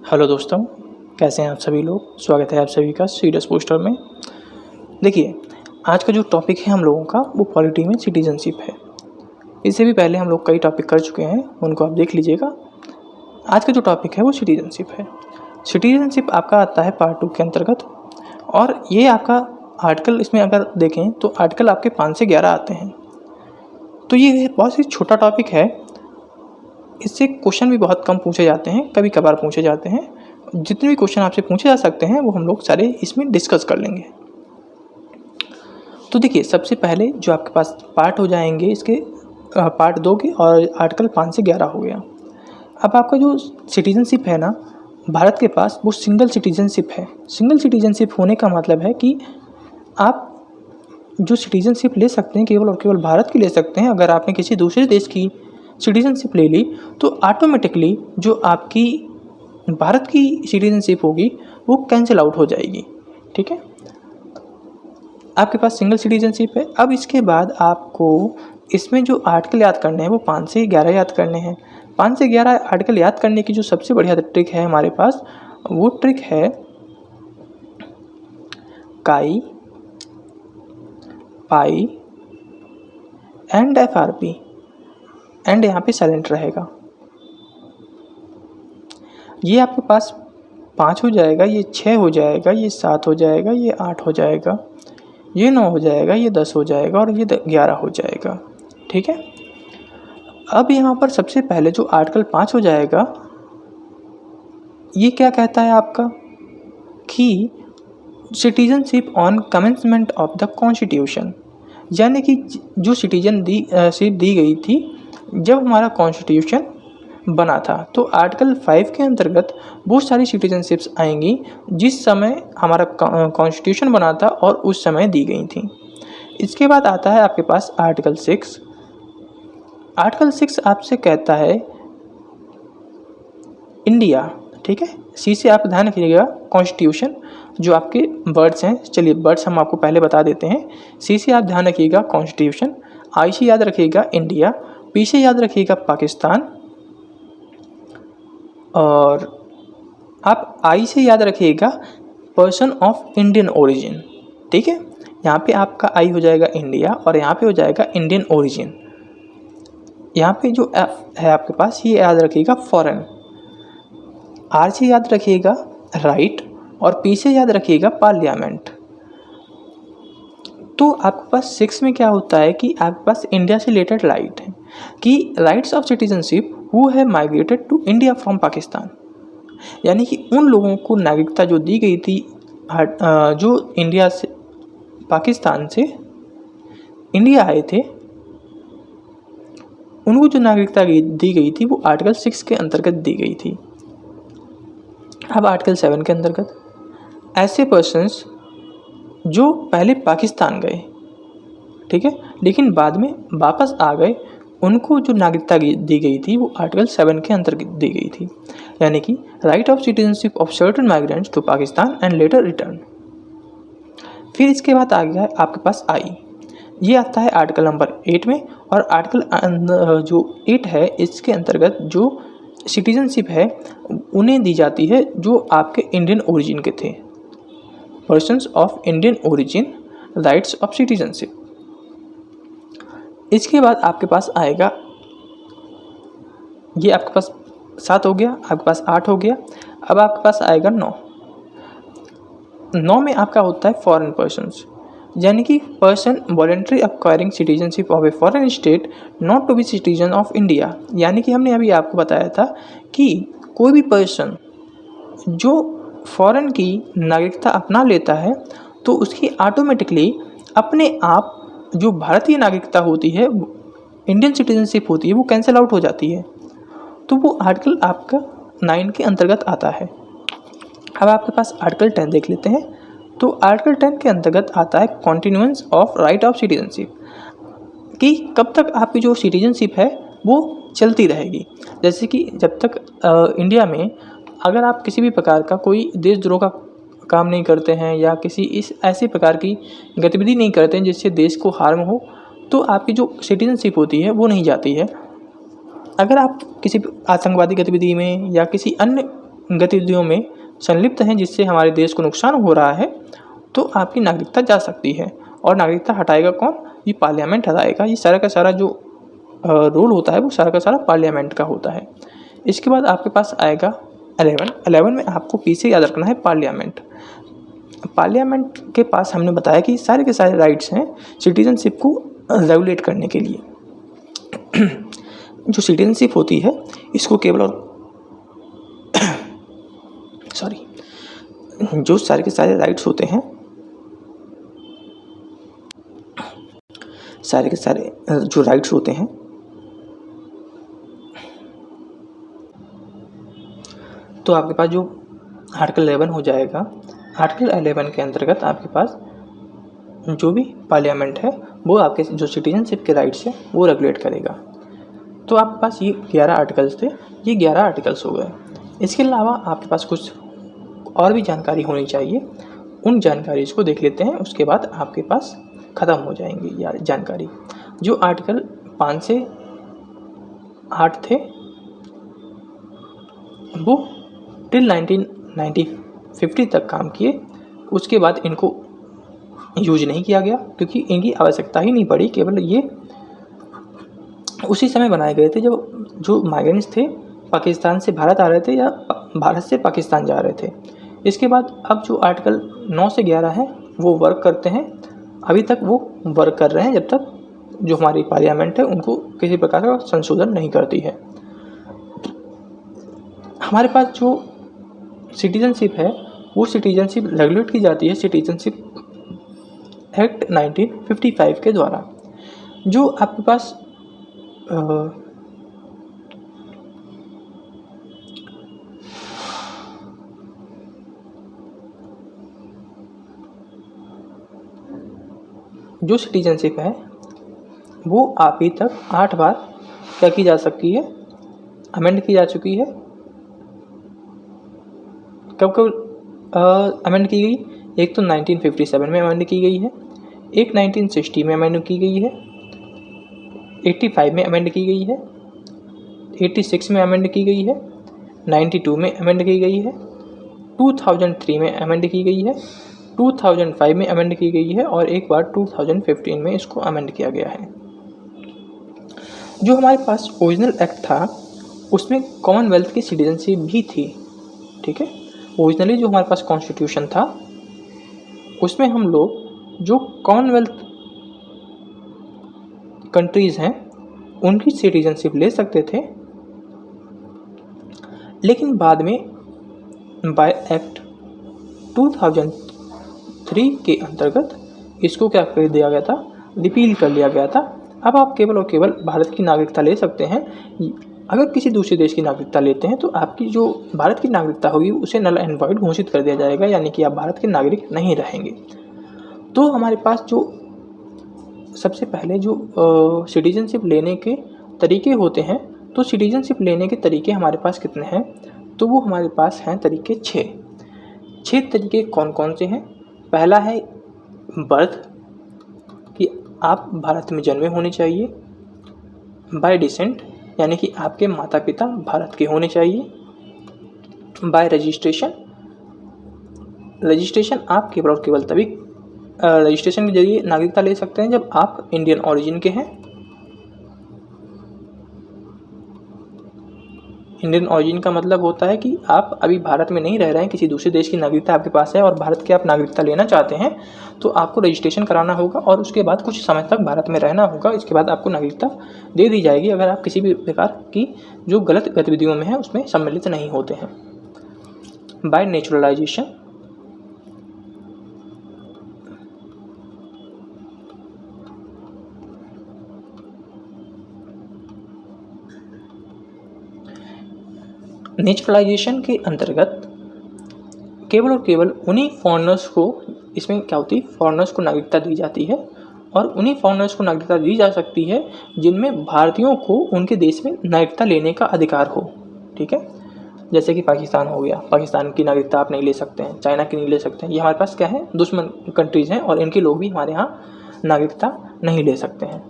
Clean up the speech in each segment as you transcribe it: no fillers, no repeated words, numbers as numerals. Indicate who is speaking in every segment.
Speaker 1: Hello दोस्तों, कैसे हैं आप सभी लोग। स्वागत है आप सभी का सीरियस पोस्टर में। देखिए, आज का जो टॉपिक है हम लोगों का वो पॉलिटी में सिटीजनशिप है। इससे भी पहले हम लोग कई टॉपिक कर चुके हैं, उनको आप देख लीजिएगा। आज का जो टॉपिक है वो सिटीजनशिप है। सिटीजनशिप आपका आता है पार्ट 2 के अंतर्गत, और ये आपका आर्टिकल, इसमें अगर देखें तो आर्टिकल आपके 5 से 11 आते हैं। तो ये बहुत ही छोटा टॉपिक है, इससे क्वेश्चन भी बहुत कम पूछे जाते हैं, कभी कभार पूछे जाते हैं। जितने भी क्वेश्चन आपसे पूछे जा सकते हैं वो हम लोग सारे इसमें डिस्कस कर लेंगे। तो देखिए, सबसे पहले जो आपके पास पार्ट हो जाएंगे इसके पार्ट 2 के, और आर्टिकल 5 से 11 हो गया। अब आपका जो सिटीजनशिप है ना, भारत के पास वो सिंगल सिटीजनशिप है। सिंगल सिटीजनशिप होने का मतलब है कि आप जो सिटीजनशिप ले सकते हैं केवल और केवल भारत की ले सकते हैं। अगर आपने किसी दूसरे देश की सिटीजनशिप ले ली तो ऑटोमेटिकली जो आपकी भारत की सिटीजनशिप होगी वो कैंसिल आउट हो जाएगी। ठीक है, आपके पास सिंगल सिटीजनशिप है। अब इसके बाद आपको इसमें जो आर्टिकल याद करने हैं वो 5 से 11 याद करने हैं। 5 से 11 आर्टिकल याद करने की जो सबसे बढ़िया ट्रिक है हमारे पास, वो ट्रिक है काई, पाई एंड FRP। एंड यहाँ पे साइलेंट रहेगा। ये आपके पास 5 हो जाएगा, ये 6 हो जाएगा, ये 7 हो जाएगा, ये 8 हो जाएगा, ये 9 हो जाएगा, ये 10 हो जाएगा और ये 11 हो जाएगा। ठीक है, अब यहाँ पर सबसे पहले जो आर्टिकल 5 हो जाएगा, ये क्या कहता है आपका कि citizenship on commencement of the constitution, यानी कि जो सिटीजनशिप दी गई थी जब हमारा कॉन्स्टिट्यूशन बना था। तो आर्टिकल 5 के अंतर्गत बहुत सारी सिटीजनशिप्स आएंगी जिस समय हमारा कॉन्स्टिट्यूशन बना था और उस समय दी गई थी। इसके बाद आता है आपके पास आर्टिकल 6। आर्टिकल 6 आपसे कहता है इंडिया। ठीक है, सी से आप ध्यान रखिएगा, कॉन्स्टिट्यूशन जो आपके वर्ड्स हैं, चलिए वर्ड्स हम आपको पहले बता देते हैं। सी से आप ध्यान रखिएगा कॉन्स्टिट्यूशन, आई से याद रखिएगा इंडिया, पी से याद रखिएगा पाकिस्तान, और आप आई से याद रखिएगा पर्सन ऑफ इंडियन ओरिजिन। ठीक है, यहाँ पे आपका आई हो जाएगा इंडिया और यहाँ पे हो जाएगा इंडियन ओरिजिन। यहाँ पे जो एफ है आपके पास, ये याद रखिएगा फॉरेन। आर से याद रखिएगा राइट, और पी से याद रखिएगा पार्लियामेंट। तो आपके पास 6 में क्या होता है कि आपके पास इंडिया से रिलेटेड राइट है कि rights of citizenship who have migrated to India from Pakistan, यानी कि उन लोगों को नागरिकता जो दी गई थी जो इंडिया से, पाकिस्तान से इंडिया आए थे, उनको जो नागरिकता दी गई थी वो आर्टिकल 6 के अंतर्गत दी गई थी। अब आर्टिकल 7 के अंतर्गत ऐसे पर्सन्स जो पहले पाकिस्तान गए, ठीक है, लेकिन बाद में वापस आ गए, उनको जो नागरिकता दी गई थी वो आर्टिकल 7 के अंतर्गत दी गई थी, यानी कि right of citizenship of certain migrants to Pakistan and later return. फिर इसके बाद आ गया है आपके पास आई, ये आता है आर्टिकल नंबर 8 में, और आर्टिकल जो 8 है इसके अंतर्गत जो सिटीजनशिप है उन्हें दी जाती है जो आपके इंडियन ओरिजिन के थे, persons of Indian origin, rights of citizenship. इसके बाद आपके पास आएगा, ये आपके पास 7 हो गया, आपके पास 8 हो गया। अब आपके पास आएगा 9। 9 में आपका होता है फॉरेन पर्सन्स, यानी कि person voluntary acquiring citizenship of a foreign state not to be citizen of India, यानी कि हमने अभी आपको बताया था कि कोई भी पर्सन जो फॉरेन की नागरिकता अपना लेता है तो उसकी ऑटोमेटिकली अपने आप जो भारतीय नागरिकता होती है, इंडियन सिटीजनशिप होती है, वो कैंसिल आउट हो जाती है। तो वो आर्टिकल आपका 9 के अंतर्गत आता है। अब आपके पास आर्टिकल 10 देख लेते हैं। तो आर्टिकल 10 के अंतर्गत आता है कॉन्टिन्यूएंस ऑफ राइट ऑफ सिटीजनशिप, कि कब तक आपकी जो सिटीजनशिप है वो चलती रहेगी। जैसे कि जब तक इंडिया में अगर आप किसी भी प्रकार का कोई देशद्रोह का काम नहीं करते हैं या किसी इस ऐसे प्रकार की गतिविधि नहीं करते हैं जिससे देश को हार्म हो, तो आपकी जो सिटीजनशिप होती है वो नहीं जाती है। अगर आप किसी आतंकवादी गतिविधि में या किसी अन्य गतिविधियों में संलिप्त हैं जिससे हमारे देश को नुकसान हो रहा है, तो आपकी नागरिकता जा सकती है। और नागरिकता हटाएगा कौन? ये पार्लियामेंट हटाएगा। ये सारा का सारा जो रूल होता है वो सारा का सारा पार्लियामेंट का होता है। इसके बाद आपके पास आएगा 11 में आपको पीछे याद रखना है पार्लियामेंट। पार्लियामेंट के पास हमने बताया कि सारे के सारे राइट्स हैं सिटीजनशिप को रेगुलेट करने के लिए। जो सिटीजनशिप होती है इसको केवल और जो सारे के सारे राइट्स होते हैं, सारे के सारे जो राइट्स होते हैं तो आपके पास जो आर्टिकल 11 हो जाएगा। आर्टिकल 11 के अंतर्गत आपके पास जो भी पार्लियामेंट है वो आपके जो सिटीजनशिप के राइट्स है वो रेगुलेट करेगा। तो आपके पास ये 11 आर्टिकल्स थे, ये 11 आर्टिकल्स हो गए। इसके अलावा आपके पास कुछ और भी जानकारी होनी चाहिए, उन जानकारी को देख लेते हैं, उसके बाद आपके पास ख़त्म हो जाएंगी यार जानकारी। जो आर्टिकल 5 से 8 थे वो टिल 1950 तक काम किए, उसके बाद इनको यूज नहीं किया गया क्योंकि इनकी आवश्यकता ही नहीं पड़ी। केवल ये उसी समय बनाए गए थे जब जो माइग्रेंट्स थे पाकिस्तान से भारत आ रहे थे या भारत से पाकिस्तान जा रहे थे। इसके बाद अब जो आर्टिकल 9 से 11 है वो वर्क करते हैं, अभी तक वो वर्क कर रहे हैं जब तक जो हमारी पार्लियामेंट है उनको किसी प्रकार का संशोधन नहीं करती है। हमारे पास जो सिटीजनशिप है वो सिटीजनशिप रेगुलेट की जाती है सिटीजनशिप एक्ट 1955 के द्वारा। जो आपके पास जो सिटीजनशिप है वो अभी तक 8 बार क्या की जा सकती है, अमेंड की जा चुकी है। कब कब अमेंड की गई? एक तो 1957 में अमेंड की गई है, एक 1960 में अमेंड की गई है, 85 में अमेंड की गई है, 86 में अमेंड की गई है, 92 में अमेंड की गई है, 2003 में अमेंड की गई है, 2005 में अमेंड की गई है और एक बार 2015 में इसको अमेंड किया गया है। जो हमारे पास ओरिजिनल एक्ट था उसमें कॉमनवेल्थ की सिटीजनशिप भी थी, ठीक है। ओरिजिनली जो हमारे पास कॉन्स्टिट्यूशन था उसमें हम लोग जो कॉमनवेल्थ कंट्रीज़ हैं उनकी सिटीजनशिप ले सकते थे, लेकिन बाद में बाय एक्ट 2003 के अंतर्गत इसको क्या कर दिया गया था, रिपील कर लिया गया था। अब आप केवल और केवल भारत की नागरिकता ले सकते हैं। अगर किसी दूसरे देश की नागरिकता लेते हैं तो आपकी जो भारत की नागरिकता होगी उसे नल एंड वॉइड घोषित कर दिया जाएगा, यानी कि आप भारत के नागरिक नहीं रहेंगे। तो हमारे पास जो सबसे पहले जो सिटीजनशिप लेने के तरीके होते हैं, तो सिटीजनशिप लेने के तरीके हमारे पास कितने हैं? तो वो हमारे पास हैं तरीके 6 तरीके कौन कौन से हैं? पहला है बर्थ, कि आप भारत में जन्मे होने चाहिए। बाय डिसेंट, यानी कि आपके माता पिता भारत के होने चाहिए। बाय रजिस्ट्रेशन, रजिस्ट्रेशन आप केवल और केवल तभी रजिस्ट्रेशन के जरिए नागरिकता ले सकते हैं जब आप इंडियन ओरिजिन के हैं। इंडियन ओरिजिन का मतलब होता है कि आप अभी भारत में नहीं रह रहे हैं, किसी दूसरे देश की नागरिकता आपके पास है और भारत की आप नागरिकता लेना चाहते हैं, तो आपको रजिस्ट्रेशन कराना होगा और उसके बाद कुछ समय तक भारत में रहना होगा। इसके बाद आपको नागरिकता दे दी जाएगी अगर आप किसी भी प्रकार की जो गलत गतिविधियों में है उसमें सम्मिलित नहीं होते हैं। बाय नेचुरलाइजेशन, नेचुरलाइजेशन के अंतर्गत केवल और केवल उन्हीं फॉरेनर्स को, इसमें क्या होती है, फॉरेनर्स को नागरिकता दी जाती है और उन्हीं फॉरेनर्स को नागरिकता दी जा सकती है जिनमें भारतीयों को उनके देश में नागरिकता लेने का अधिकार हो, ठीक है। जैसे कि पाकिस्तान हो गया, पाकिस्तान की नागरिकता आप नहीं ले सकते हैं, चाइना की नहीं ले सकते हैं। ये हमारे पास क्या है, दुश्मन कंट्रीज़ हैं और इनके लोग भी हमारे यहाँ नागरिकता नहीं ले सकते हैं।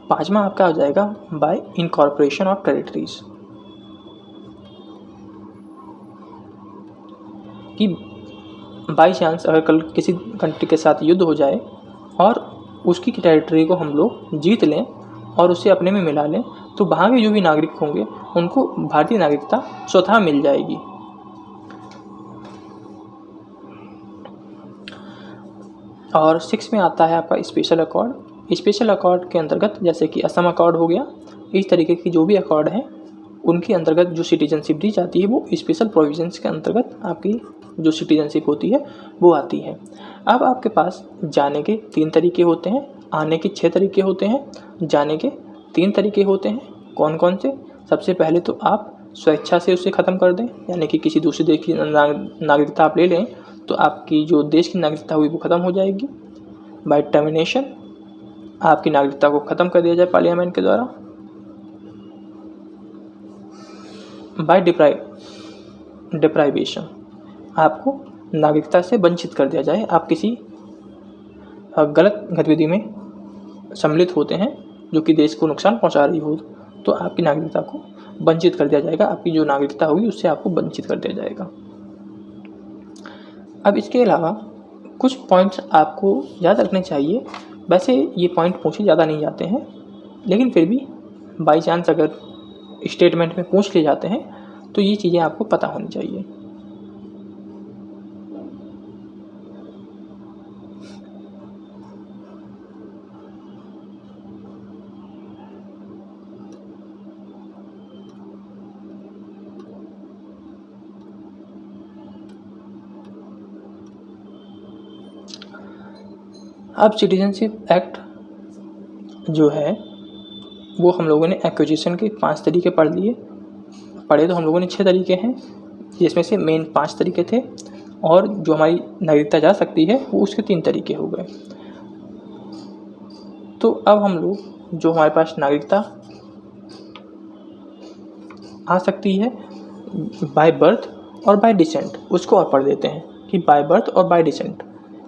Speaker 1: पाँचवा आपका हो जाएगा बाय इनकॉर्पोरेशन ऑफ टेरिटरीज, कि बाई चांस अगर कल किसी कंट्री के साथ युद्ध हो जाए और उसकी टेरिटरी को हम लोग जीत लें और उसे अपने में मिला लें, तो वहाँ के जो भी नागरिक होंगे उनको भारतीय नागरिकता स्वतः मिल जाएगी। और 6 में आता है आपका स्पेशल अकॉर्ड। स्पेशल अकॉर्ड के अंतर्गत जैसे कि असम अकॉर्ड हो गया, इस तरीके की जो भी अकॉर्ड हैं उनके अंतर्गत जो सिटीजनशिप दी जाती है वो स्पेशल प्रोविजंस के अंतर्गत आपकी जो सिटीजनशिप होती है वो आती है। अब आपके पास जाने के 3 तरीके होते हैं, आने के 6 तरीके होते हैं। जाने के 3 तरीके होते हैं, कौन कौन से? सबसे पहले तो आप स्वेच्छा से उसे ख़त्म कर दें, यानी कि किसी दूसरे देश की नागरिकता आप ले लें तो आपकी जो देश की नागरिकता हुई वो ख़त्म हो जाएगी। बाय टर्मिनेशन, आपकी नागरिकता को ख़त्म कर दिया जाए पार्लियामेंट के द्वारा। बाय डिप्राइवेशन, आपको नागरिकता से वंचित कर दिया जाए। आप किसी गलत गतिविधि में सम्मिलित होते हैं जो कि देश को नुकसान पहुंचा रही हो, तो आपकी नागरिकता को वंचित कर दिया जाएगा। आपकी जो नागरिकता होगी उससे आपको वंचित कर दिया जाएगा। अब इसके अलावा कुछ पॉइंट्स आपको याद रखने चाहिए। वैसे ये पॉइंट पूछे ज़्यादा नहीं जाते हैं, लेकिन फिर भी बाई चांस अगर स्टेटमेंट में पूछ लिए जाते हैं तो ये चीज़ें आपको पता होनी चाहिए। अब सिटीजनशिप एक्ट जो है वो हम लोगों ने एक्विजिशन के 5 तरीके पढ़े तो हम लोगों ने 6 तरीके हैं, जिसमें से मेन 5 तरीके थे और जो हमारी नागरिकता जा सकती है वो उसके 3 तरीके हो गए। तो अब हम लोग जो हमारे पास नागरिकता आ सकती है बाय बर्थ और बाय डिसेंट, उसको और पढ़ देते हैं कि बाय बर्थ और बाय डिसेंट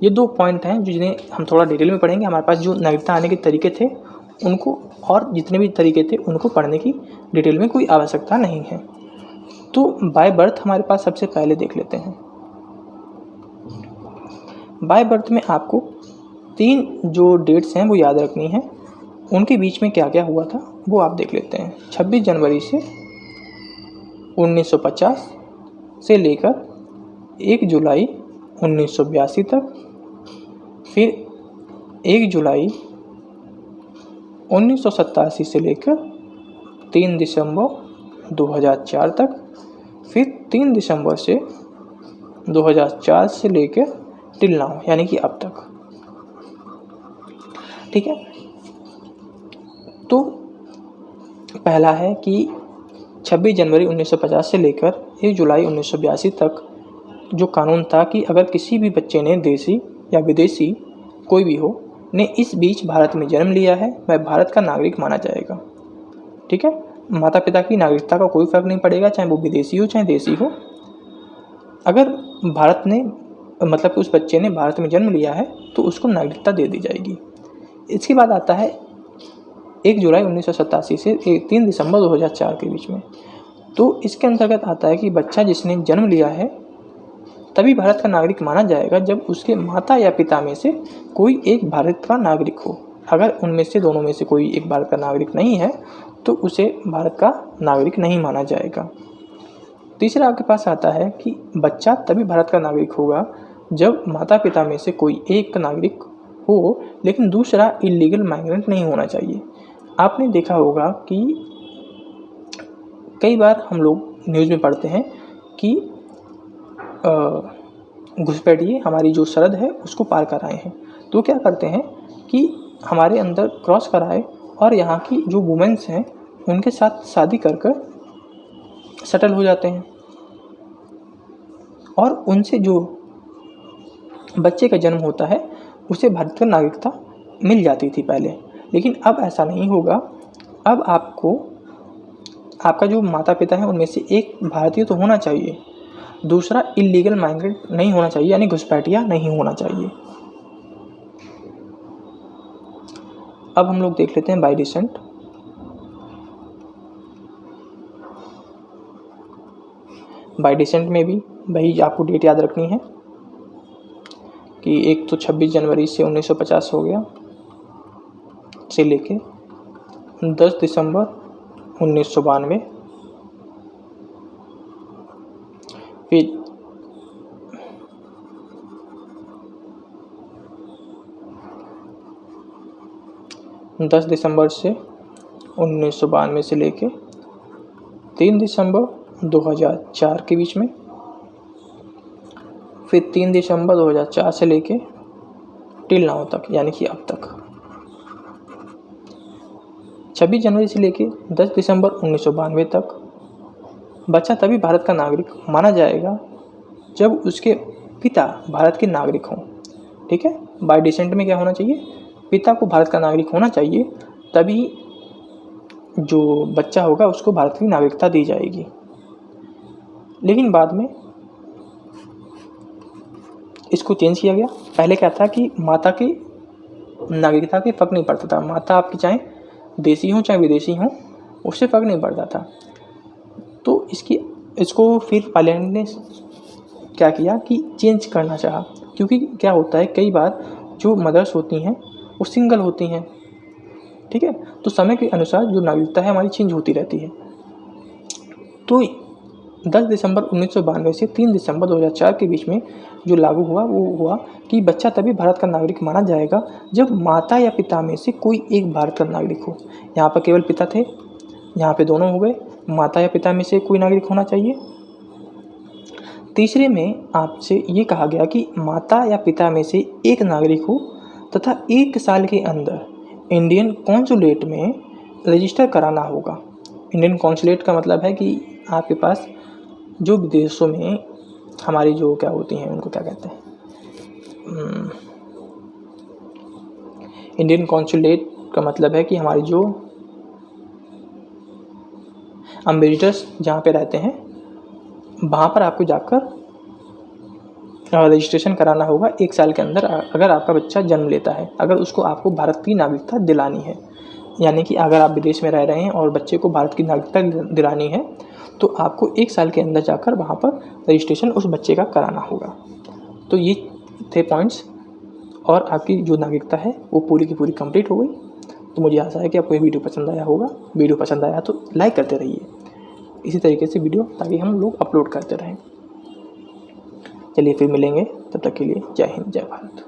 Speaker 1: ये 2 पॉइंट हैं जिन्हें हम थोड़ा डिटेल में पढ़ेंगे। हमारे पास जो नागरिकता आने के तरीके थे उनको और जितने भी तरीके थे उनको पढ़ने की डिटेल में कोई आवश्यकता नहीं है। तो बाय बर्थ हमारे पास सबसे पहले देख लेते हैं। बाय बर्थ में आपको 3 जो डेट्स हैं वो याद रखनी है, उनके बीच में क्या क्या हुआ था वो आप देख लेते हैं। 26 जनवरी से 1950 से लेकर 1 जुलाई 1982 तक, फिर 1 जुलाई 1987 से लेकर 3 दिसंबर 2004 तक, फिर 3 दिसंबर से 2004 से लेकर टिल नाउ यानी कि अब तक। ठीक है, तो पहला है कि 26 जनवरी 1950 से लेकर 1 जुलाई 1982 तक जो कानून था कि अगर किसी भी बच्चे ने देसी या विदेशी कोई भी हो ने इस बीच भारत में जन्म लिया है वह भारत का नागरिक माना जाएगा। ठीक है, माता पिता की नागरिकता का कोई फर्क नहीं पड़ेगा, चाहे वो विदेशी हो चाहे देसी हो। अगर भारत ने मतलब कि उस बच्चे ने भारत में जन्म लिया है तो उसको नागरिकता दे दी जाएगी। इसके बाद आता है 1 जुलाई 1987 से 3 दिसंबर 2004 के बीच में। तो इसके अंतर्गत आता है कि बच्चा जिसने जन्म लिया है तभी भारत का नागरिक माना जाएगा जब उसके माता या पिता में से कोई एक भारत का नागरिक हो। अगर उनमें से दोनों में से कोई एक भारत का नागरिक नहीं है तो उसे भारत का नागरिक नहीं माना जाएगा। तीसरा आपके पास आता है कि बच्चा तभी भारत का नागरिक होगा जब माता पिता में से कोई एक नागरिक हो, लेकिन दूसरा इलीगल माइग्रेंट नहीं होना चाहिए। आपने देखा होगा कि कई बार हम लोग न्यूज़ में पढ़ते हैं कि घुसपैठिए हमारी जो सरहद है उसको पार कर आए हैं, तो क्या करते हैं कि हमारे अंदर क्रॉस कराए और यहाँ की जो वुमेन्स हैं उनके साथ शादी कर सेटल हो जाते हैं और उनसे जो बच्चे का जन्म होता है उसे भारत का नागरिकता मिल जाती थी पहले, लेकिन अब ऐसा नहीं होगा। अब आपका जो माता पिता है उनमें से एक भारतीय तो होना चाहिए, दूसरा इलीगल माइग्रेंट नहीं होना चाहिए, यानी घुसपैठिया नहीं होना चाहिए। अब हम लोग देख लेते हैं बाय डिसेंट। बाय डिसेंट में भी वही आपको डेट याद रखनी है कि एक तो 26 जनवरी से 1950 हो गया से लेके 10 दिसंबर 1992, फिर 10 दिसंबर से 1992 से लेके 3 दिसंबर 2004 के बीच में, फिर 3 दिसंबर 2004 से लेके टिल नाउ तक, यानी कि अब तक। 26 जनवरी से लेके 10 दिसंबर 1992 तक बच्चा तभी भारत का नागरिक माना जाएगा जब उसके पिता भारत के नागरिक हों। ठीक है, बाय डिसेंट में क्या होना चाहिए, पिता को भारत का नागरिक होना चाहिए, तभी जो बच्चा होगा उसको भारत की नागरिकता दी जाएगी। लेकिन बाद में इसको चेंज किया गया। पहले क्या था कि माता की नागरिकता के फर्क नहीं पड़ता था, माता आपकी चाहे देसी हो चाहे विदेशी हो उससे फर्क नहीं पड़ता था। तो इसको फिर पार्लियामेंट ने क्या किया कि चेंज करना चाहा, क्योंकि क्या होता है कई बार जो मदर्स होती हैं वो सिंगल होती हैं। ठीक है, तो समय के अनुसार जो नागरिकता है हमारी चेंज होती रहती है। तो 10 दिसंबर 1992 से 3 दिसंबर 2004 के बीच में जो लागू हुआ वो हुआ कि बच्चा तभी भारत का नागरिक माना जाएगा जब माता या पिता में से कोई एक भारत का नागरिक हो। यहाँ पर केवल पिता थे, यहाँ पे दोनों हो गए, माता या पिता में से कोई नागरिक होना चाहिए। तीसरे में आपसे ये कहा गया कि माता या पिता में से एक नागरिक हो तथा 1 साल के अंदर इंडियन कॉन्सुलेट में रजिस्टर कराना होगा। इंडियन कॉन्सुलेट का मतलब है कि आपके पास जो विदेशों में हमारी जो क्या होती हैं उनको क्या कहते हैं, इंडियन कॉन्सुलेट का मतलब है कि हमारी जो एम्बेसडर्स जहाँ पे रहते हैं वहाँ पर आपको जाकर रजिस्ट्रेशन कराना होगा 1 साल के अंदर, अगर आपका बच्चा जन्म लेता है, अगर उसको आपको भारत की नागरिकता दिलानी है। यानी कि अगर आप विदेश में रह रहे हैं और बच्चे को भारत की नागरिकता दिलानी है तो आपको 1 साल के अंदर जाकर वहाँ पर रजिस्ट्रेशन उस बच्चे का कराना होगा। तो ये थे पॉइंट्स, और आपकी जो नागरिकता है वो पूरी की पूरी कंप्लीट हो गई। तो मुझे आशा है कि आपको ये वीडियो पसंद आया होगा। वीडियो पसंद आया तो लाइक करते रहिए इसी तरीके से वीडियो, ताकि हम लोग अपलोड करते रहें। चलिए फिर मिलेंगे, तब तक के लिए जय हिंद जय भारत।